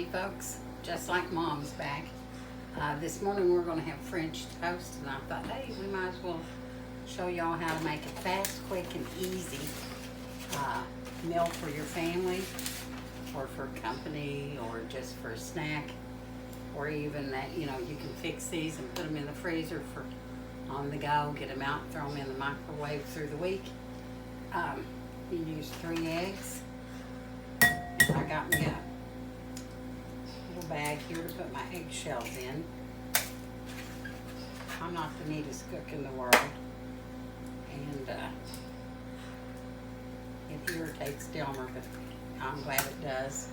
Howdy folks, just like Mom's back. This morning we're going to have French toast, and I thought, hey, we might as well show y'all how to make a fast, quick, and easy meal for your family, or for company, or just for a snack, or even that, you know, you can fix these and put them in the freezer for on the go, get them out, throw them in the microwave through the week. You use 3 eggs. And I got me a little bag here to put my eggshells in. I'm not the neatest cook in the world, and it irritates Delmer, but I'm glad it does.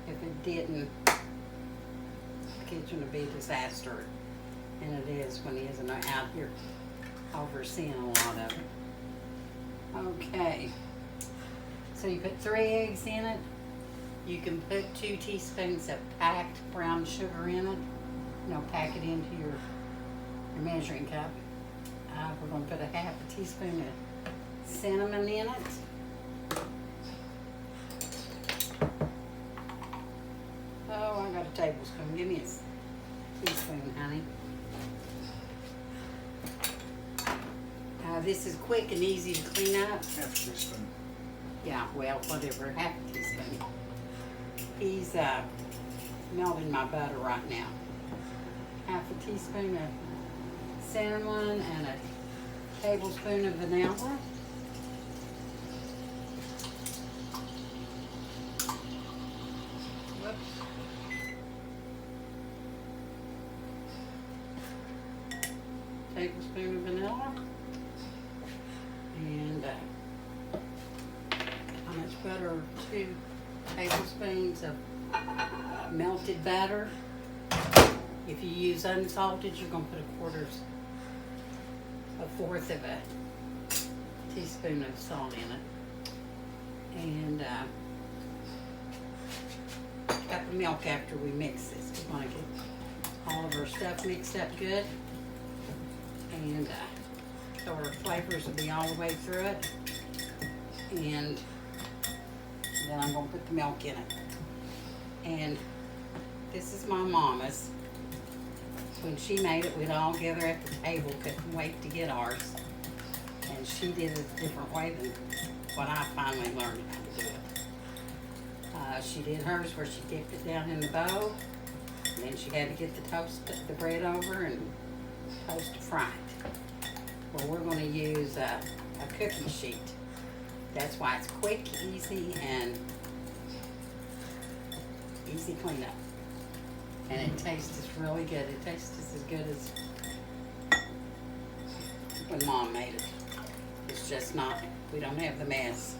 If it didn't, the kitchen would be a disaster, and it is when he isn't out here overseeing a lot of it. Okay, so you put 3 eggs in it. You can put 2 teaspoons of packed brown sugar in it. You know, pack it into your measuring cup. We're going to put a ½ teaspoon of cinnamon in it. Oh, I got a tablespoon. Give me a teaspoon, honey. This is quick and easy to clean up. ½ teaspoon. Yeah, well, whatever, ½ teaspoon. He's melting my butter right now. ½ teaspoon of cinnamon and a tablespoon of vanilla. Whoops. Tablespoon of vanilla. And how much butter? 2 tablespoons of melted butter. If you use unsalted, you're going to put a 1/4 of a teaspoon of salt in it. And got the milk after we mix this. We want to get all of our stuff mixed up good. And so our flavors will be all the way through it. And then I'm going to put the milk in it. And this is my mama's. When she made it, we'd all gather at the table, couldn't wait to get ours. And she did it a different way than what I finally learned how to do it. She did hers where she dipped it down in the bowl, and then she had to get the bread over and toast to fry it. Well, we're going to use a cookie sheet. That's why it's quick, easy, and easy cleanup. And it tastes really good. It tastes as good as when Mom made it. It's just not, we don't have the mess,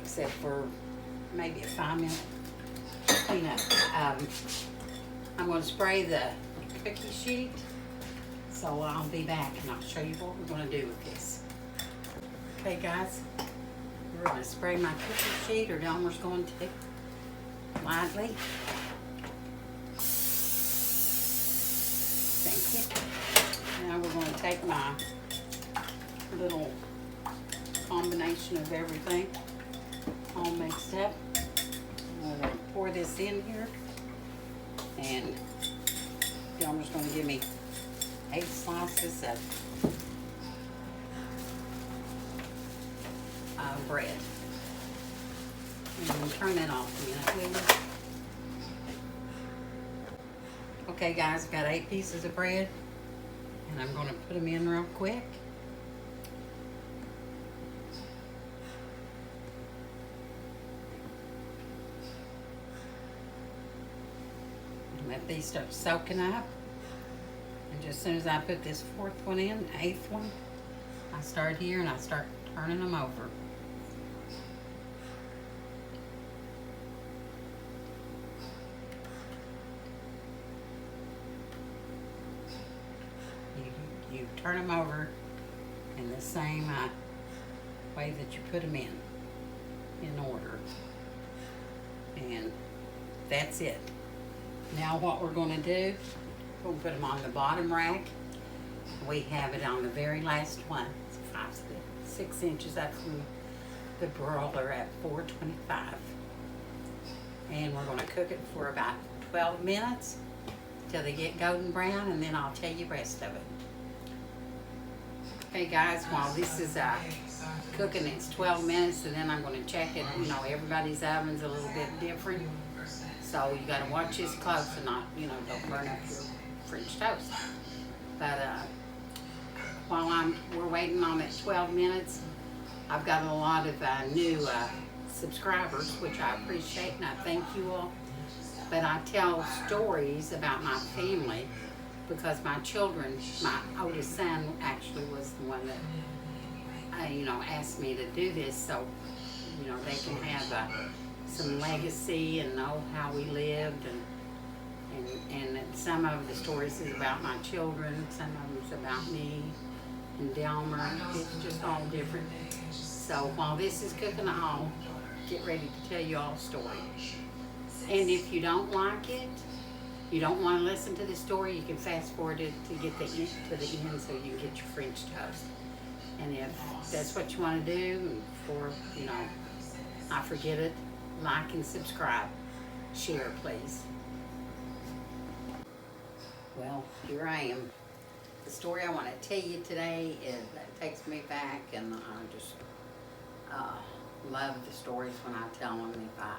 except for maybe a 5-minute cleanup. I'm going to spray the cookie sheet, so I'll be back and I'll show you what we're going to do with this. Okay guys, we're going to spray my cookie sheet, or Delmer's going to, lightly. Thank you. Now we're going to take my little combination of everything all mixed up. I'm going to pour this in here, and Delmer's going to give me 8 slices of bread. And we'll turn that off a minute, will you? Okay guys, I've got 8 pieces of bread, and I'm going to put them in real quick. And let these start soaking up. And just as soon as I put this 4th one in, 8th one, I start here and I start turning them over. You turn them over in the same way that you put them in order. And that's it. Now what we're going to do, we'll put them on the bottom rack. We have it on the very last one. It's 6 inches up from the broiler at 425. And we're gonna cook it for about 12 minutes till they get golden brown, and then I'll tell you the rest of it. Okay guys, while this is cooking, it's 12 minutes, and then I'm gonna check it. You know, everybody's oven's a little bit different, so you gotta watch this close and not, you know, don't burn up your French toast. But while we're waiting on it 12 minutes, I've got a lot of new subscribers, which I appreciate, and I thank you all. But I tell stories about my family because my children, my oldest son actually was the one that you know, asked me to do this, so you know they can have some legacy and know how we lived, and some of the stories is about my children, some of them is about me and Delmer. It's just all different. So while this is cooking, I'll get ready to tell you all a story. And if you don't like it, you don't want to listen to the story, you can fast forward it to get to the end so you can get your French toast. And if that's what you want to do, for, you know, I forget it, like and subscribe. Share, please. Well, here I am. The story I want to tell you today takes me back, and I just love the stories when I tell them, if I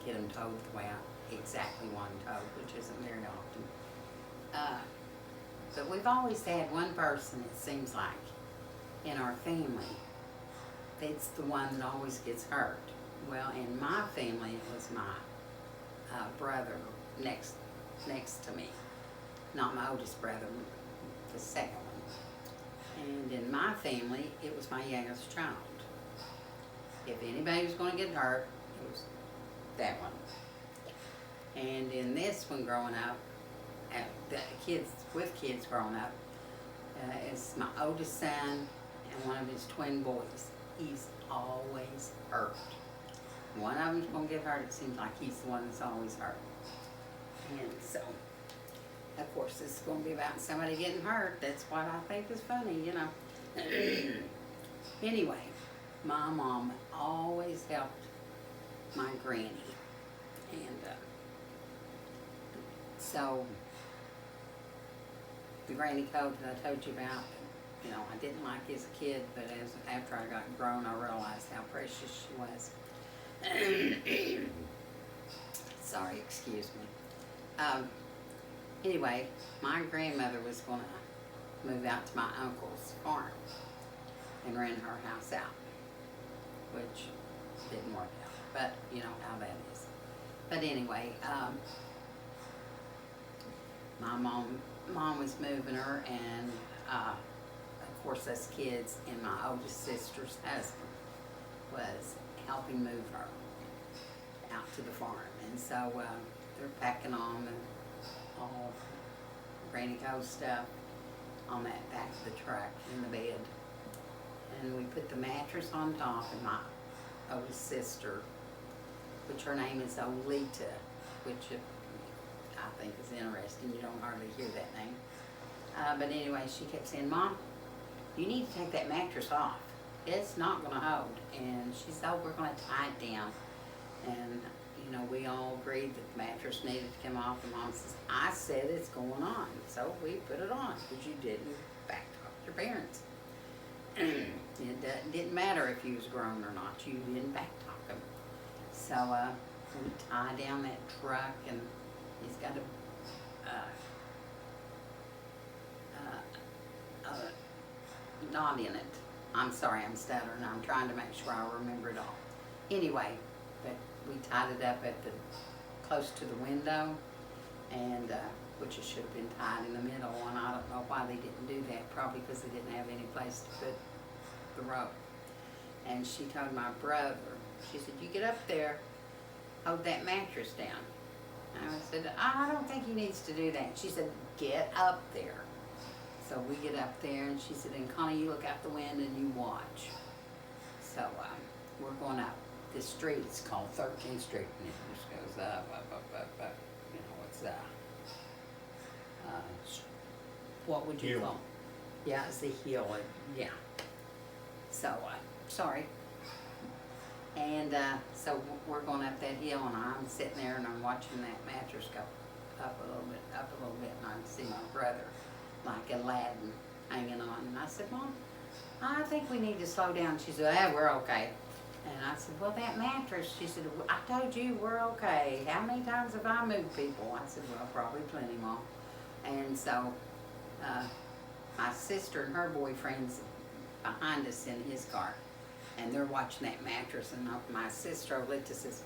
get them told the way I exactly want them told, which isn't very often. But we've always had one person, it seems like, in our family that's the one that always gets hurt. Well, in my family, it was my brother next to me. Not my oldest brother, the second one. And in my family, it was my youngest child. If anybody was going to get hurt, it was that one. And in this one growing up, the kids growing up, it's my oldest son and one of his twin boys. He's always hurt. One of them's going to get hurt, it seems like he's the one that's always hurt. And so, of course, this is going to be about somebody getting hurt. That's what I think is funny, you know. Anyway, my mom always helped my granny. And so, the granny code that I told you about, you know, I didn't like as a kid, but after I got grown, I realized how precious she was. Sorry, excuse me. Anyway, my grandmother was going to move out to my uncle's farm and rent her house out, which didn't work out, but you know how that is. But anyway, my mom was moving her, and of course us kids and my oldest sister's husband was helping move her out to the farm. And so they're packing on all Granny Co's stuff on that back of the truck in the bed. And we put the mattress on top, and my oldest sister, which her name is Olita, which I think is interesting. You don't hardly hear that name. But anyway, she kept saying, "Mom, you need to take that mattress off. It's not going to hold." And she said, "Oh, we're going to tie it down." And, you know, we all agreed that the mattress needed to come off. And Mom says, "I said it's going on." So we put it on, because you didn't backtalk your parents. It didn't matter if you was grown or not. You didn't backtalk them. So we tie down that truck, and he's got a knot in it. I'm sorry, I'm stuttering. I'm trying to make sure I remember it all. Anyway, but we tied it up at the close to the window, and which it should have been tied in the middle. And I don't know why they didn't do that. Probably because they didn't have any place to put the rope. And she told my brother, she said, "You get up there, hold that mattress down." And I said, "I don't think he needs to do that." She said, "Get up there." So we get up there, and she said, "And Connie, you look out the window and you watch." So we're going up this street. It's called 13th Street, and it just goes up. You know, it's what would you call it? Yeah, it's the hill. Yeah. So sorry. And so we're going up that hill, and I'm sitting there and I'm watching that mattress go up a little bit, and I see my brother like Aladdin hanging on. And I said, Mom, I think we need to slow down. She said, yeah, we're okay. And I said, well, that mattress, she said, I told you we're okay. How many times have I moved people? I said, well, probably plenty, Mom. And so my sister and her boyfriend's behind us in his car. And they're watching that mattress, and my sister Olita says,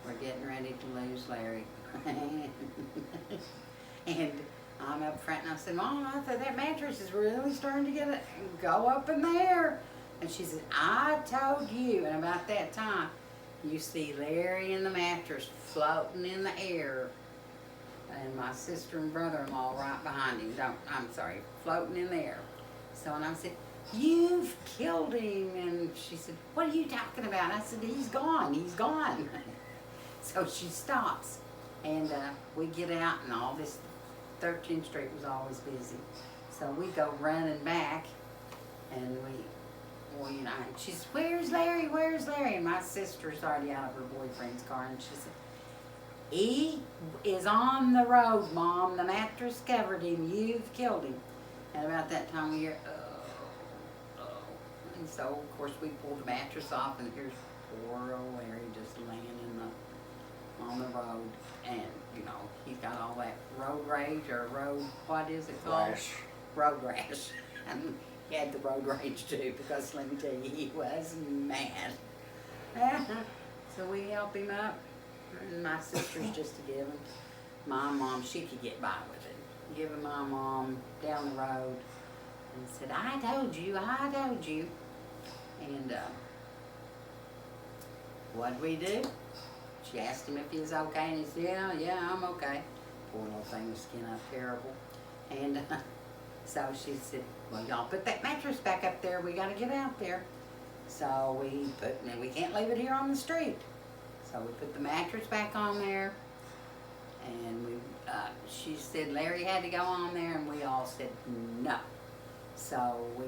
we're getting ready to lose Larry. And I'm up front, and I said, Mom, I thought that mattress is really starting to go up in the air. And she said, I told you. And about that time, you see Larry in the mattress floating in the air, and my sister and brother-in-law right behind him. Floating in the air. So, and I said, you've killed him. And she said, what are you talking about? I said, he's gone. So she stops, and we get out, and all this 13th Street was always busy. So we go running back, and and she says, where's Larry? And my sister's already out of her boyfriend's car, and she said, he is on the road, Mom. The mattress covered him. You've killed him. And about that time we hear, oh. And so, of course, we pull the mattress off, and here's poor old Larry just laying on the road. And, he's got all that road rage, or what is it called? Road rash. And he had the road rage too, because let me tell you, he was mad. So we help him up. And my sister's just to give him. My mom, she could get by with it. Giving my mom down the road, and said, I told you. And what'd we do? She asked him if he was okay, and he said, yeah, I'm okay. Poor little thing was skin up terrible. And so she said, well, y'all put that mattress back up there. We got to get out there. So we can't leave it here on the street. So we put the mattress back on there, and she said Larry had to go on there, and we all said no. So we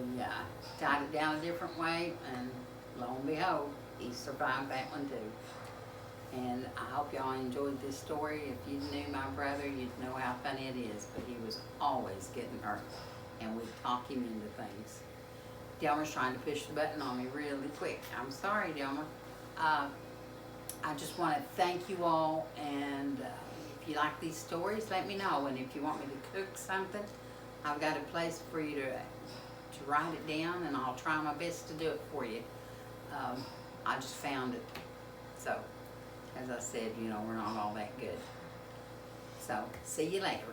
tied it down a different way, and lo and behold, he survived that one too. And I hope y'all enjoyed this story. If you knew my brother, you'd know how funny it is, but he was always getting hurt, and we'd talk him into things. Delmer's trying to push the button on me really quick. I'm sorry, Delmer. I just want to thank you all, and if you like these stories, let me know. And if you want me to cook something, I've got a place for you to write it down, and I'll try my best to do it for you. I just found it. So, as I said, we're not all that good. So, see you later.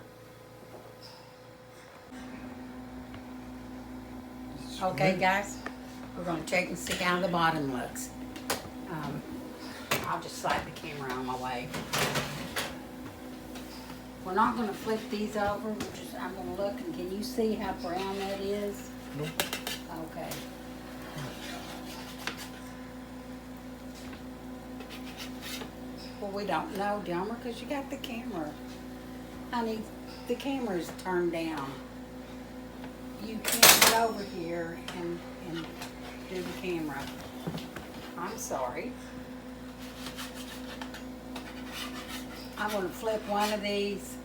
Okay, guys, we're going to check and see how the bottom looks. I'll just slide the camera on my way. We're not going to flip these over. I'm going to look, and can you see how brown that is? Nope. Okay. Well, we don't know, Delmer, because you got the camera. Honey, the camera's turned down. You can't get over here and do the camera. I'm sorry. I'm going to flip one of these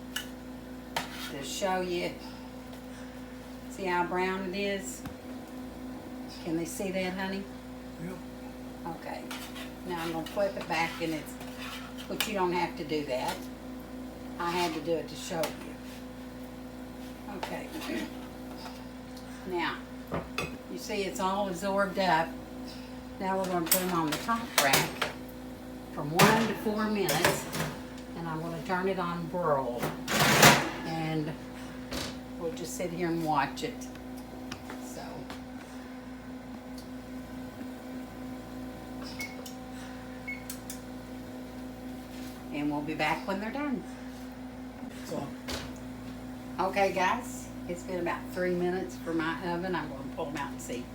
to show you. See how brown it is? Can they see that, honey? Yep. Okay. Now I'm going to flip it back, and but you don't have to do that. I had to do it to show you. Okay. Now, you see it's all absorbed up. Now we're going to put them on the top rack from 1 to 4 minutes. And I'm going to turn it on broil. And we'll just sit here and watch it. So. And we'll be back when they're done. So, Okay, guys. It's been about 3 minutes for my oven. I'm going to pull them out and see.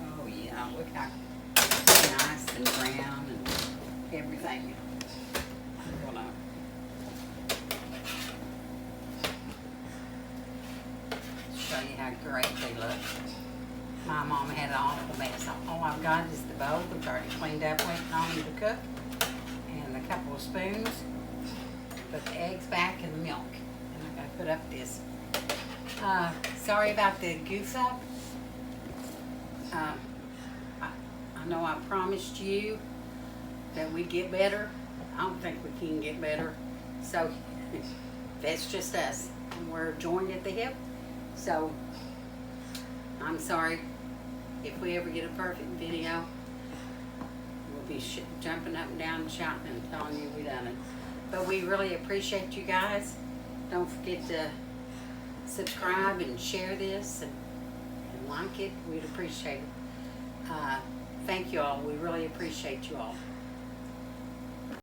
Oh, yeah. Look how nice and brown and everything. I'm gonna show you how great they look. My mom had an awful mess. All I've got is the bowl, which I already cleaned up, waiting on me to cook, and a couple of spoons. Put the eggs back and the milk. And I gotta put up this. Sorry about the goof up. I know I promised you that we'd get better. I don't think we can get better. So that's just us. And we're joined at the hip. So I'm sorry if we ever get a perfect video. We'll be jumping up and down and shouting and telling you we done it. But we really appreciate you guys. Don't forget to subscribe and share this and like it. We'd appreciate it. Thank you all. We really appreciate you all.